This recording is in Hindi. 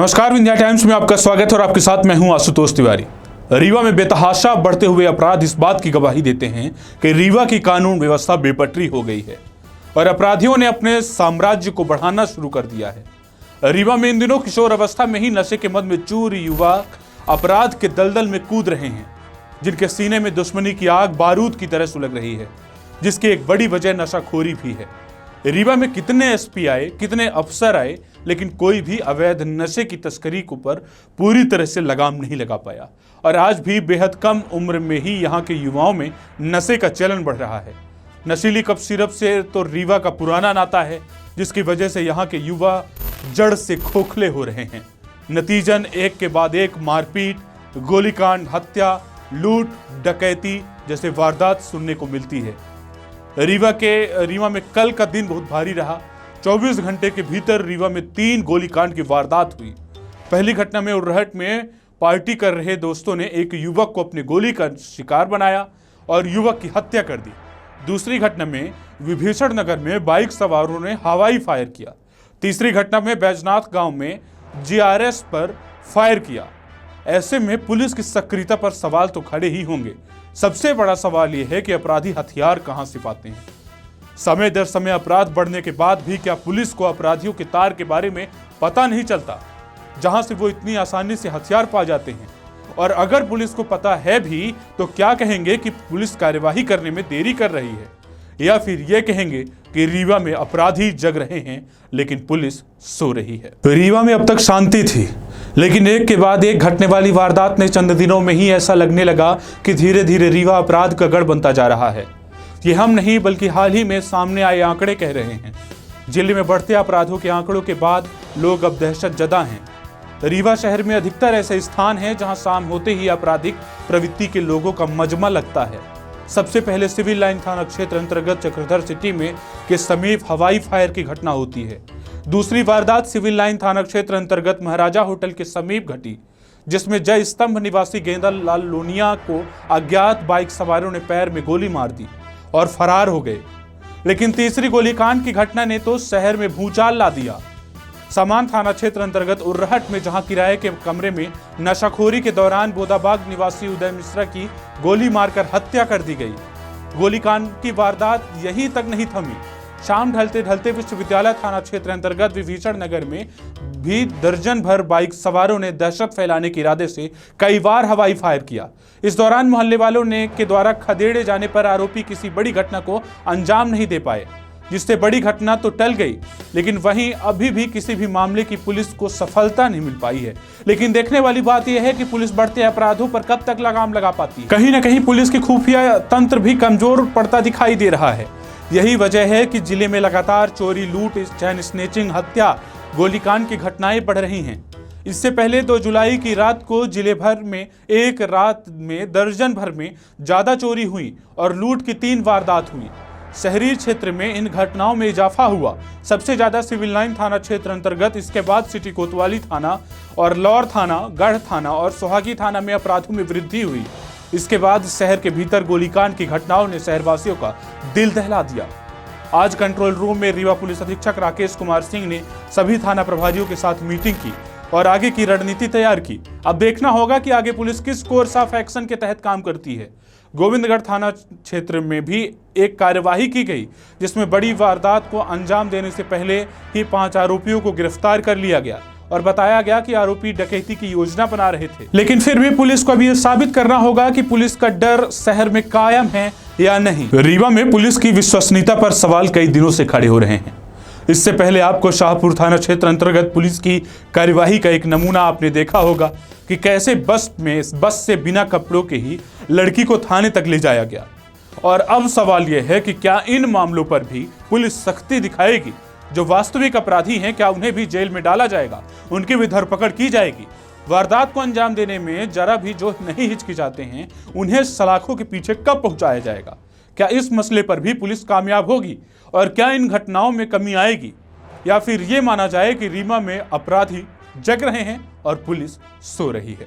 नमस्कार, विंध्या टाइम्स में आपका स्वागत है और आपके साथ मैं हूं आशुतोष तिवारी। रीवा में बेतहाशा बढ़ते हुए अपराध इस बात की गवाही देते हैं कि रीवा की कानून व्यवस्था बेपटरी हो गई है और अपराधियों ने अपने साम्राज्य को बढ़ाना शुरू कर दिया है। रीवा में इन दिनों किशोर अवस्था में ही नशे के मद में चूर युवा अपराध के दलदल में कूद रहे हैं, जिनके सीने में दुश्मनी की आग बारूद की तरह सुलग रही है, जिसकी एक बड़ी वजह नशाखोरी भी है। रीवा में कितने एसपी आए, कितने अफसर आए, लेकिन कोई भी अवैध नशे की तस्करी के ऊपर पूरी तरह से लगाम नहीं लगा पाया और आज भी बेहद कम उम्र में ही यहाँ के युवाओं में नशे का चलन बढ़ रहा है। नशीली कप सिरप से तो रीवा का पुराना नाता है, जिसकी वजह से यहाँ के युवा जड़ से खोखले हो रहे हैं। नतीजन एक के बाद एक मारपीट, गोलीकांड, हत्या, लूट, डकैती जैसे वारदात सुनने को मिलती है। रीवा में कल का दिन बहुत भारी रहा। 24 घंटे के भीतर रीवा में 3 गोलीकांड की वारदात हुई। पहली घटना में उर्रहट में पार्टी कर रहे दोस्तों ने एक युवक को अपनी गोली का शिकार बनाया और युवक की हत्या कर दी। दूसरी घटना में विभीषण नगर में बाइक सवारों ने हवाई फायर किया। तीसरी घटना में बैजनाथ गांव में जीआरएस पर फायर किया। ऐसे में पुलिस की सक्रियता पर सवाल तो खड़े ही होंगे। सबसे बड़ा सवाल यह है कि अपराधी हथियार कहां से पाते हैं। समय दर समय अपराध बढ़ने के बाद भी क्या पुलिस को अपराधियों के तार के बारे में पता नहीं चलता, जहां से वो इतनी आसानी से हथियार पा जाते हैं? और अगर पुलिस को पता है भी तो क्या कहेंगे कि पुलिस कार्यवाही करने में देरी कर रही है, या फिर ये कहेंगे कि रीवा में अपराधी जग रहे हैं लेकिन पुलिस सो रही है। रीवा में अब तक शांति थी, लेकिन एक के बाद एक घटने वाली वारदात ने चंद दिनों में ही ऐसा लगने लगा कि धीरे धीरे रीवा अपराध का गढ़ बनता जा रहा है। ये हम नहीं बल्कि हाल ही में सामने आए आंकड़े कह रहे हैं। जिले में बढ़ते अपराधों के आंकड़ों के बाद लोग अब दहशत जदा हैं। रीवा शहर में अधिकतर ऐसे स्थान हैं जहां शाम होते ही आपराधिक प्रवृत्ति के लोगों का मजमा लगता है। सबसे पहले सिविल लाइन थाना क्षेत्र अंतर्गत चक्रधर सिटी में के समीप हवाई फायर की घटना होती है। दूसरी वारदात सिविल लाइन थाना क्षेत्र अंतर्गत महाराजा होटल के समीप घटी, जिसमें जय स्तंभ निवासी गेंदा लाल लोनिया को अज्ञात बाइक सवारों ने पैर में गोली मार दी और फरार हो गए। लेकिन तीसरी गोलीकांड की घटना ने तो शहर में भूचाल ला दिया। समान थाना क्षेत्र अंतर्गत उर्रहट में जहां किराए के कमरे में नशाखोरी के दौरान बोदाबाग निवासी उदय मिश्रा की गोली मारकर हत्या कर दी गई। गोलीकांड की वारदात यहीं तक नहीं थमी। शाम ढलते ढलते विश्वविद्यालय थाना क्षेत्र अंतर्गत विभीषण नगर में भी दर्जन भर बाइक सवारों ने दहशत फैलाने के इरादे से कई बार हवाई फायर किया। इस दौरान मोहल्ले वालों ने के द्वारा खदेड़े जाने पर आरोपी किसी बड़ी घटना को अंजाम नहीं दे पाए, जिससे बड़ी घटना तो टल गई, लेकिन वहीं अभी भी किसी भी मामले की पुलिस को सफलता नहीं मिल पाई है। लेकिन देखने वाली बात यह है कि पुलिस बढ़ते अपराधों पर कब तक लगाम लगा पाती है। कहीं न कहीं पुलिस की खुफिया तंत्र भी कमजोर पड़ता दिखाई दे रहा है। यही वजह है कि जिले में लगातार चोरी, लूट, चैन स्नेचिंग, हत्या, गोलीकांड की घटनाएं बढ़ रही हैं। इससे पहले 2 जुलाई की रात को जिले भर में एक रात में दर्जन भर में ज्यादा चोरी हुई और लूट की 3 वारदात हुई। शहरी क्षेत्र में इन घटनाओं में इजाफा हुआ। सबसे ज्यादा सिविल लाइन थाना क्षेत्र अंतर्गत, इसके बाद सिटी कोतवाली थाना और लौर थाना, गढ़ थाना और सोहागी थाना में अपराधों में वृद्धि हुई। इसके बाद शहर के भीतर गोलीकांड की घटनाओं ने शहरवासियों का दिल दहला दिया। आज कंट्रोल रूम में रीवा पुलिस अधीक्षक राकेश कुमार सिंह ने सभी थाना प्रभारियों के साथ मीटिंग की और आगे की रणनीति तैयार की। अब देखना होगा कि आगे पुलिस किस कोर्स ऑफ एक्शन के तहत काम करती है। गोविंदगढ़ थाना क्षेत्र में भी एक कार्यवाही की गई, जिसमें बड़ी वारदात को अंजाम देने से पहले ही 5 आरोपियों को गिरफ्तार कर लिया गया और बताया गया कि आरोपी डकैती की योजना बना रहे थे। लेकिन फिर भी पुलिस को अब यह साबित करना होगा कि पुलिस का डर शहर में कायम है या नहीं। रीवा में पुलिस की विश्वसनीयता पर सवाल कई दिनों से खड़े हो रहे हैं। इससे पहले आपको शाहपुर थाना क्षेत्र अंतर्गत पुलिस की कार्यवाही का एक नमूना आपने देखा होगा कि कैसे बस से बिना कपड़ों के ही लड़की को थाने तक ले जाया गया। और अब सवाल यह है कि क्या इन मामलों पर भी पुलिस सख्ती दिखाएगी? जो वास्तविक अपराधी हैं, क्या उन्हें भी जेल में डाला जाएगा? उनकी भी धरपकड़ की जाएगी? वारदात को अंजाम देने में जरा भी जो नहीं हिचकिचाते हैं, उन्हें सलाखों के पीछे कब पहुंचाया जाएगा? क्या इस मसले पर भी पुलिस कामयाब होगी? और क्या इन घटनाओं में कमी आएगी, या फिर ये माना जाए कि रीवा में अपराधी जग रहे हैं और पुलिस सो रही है?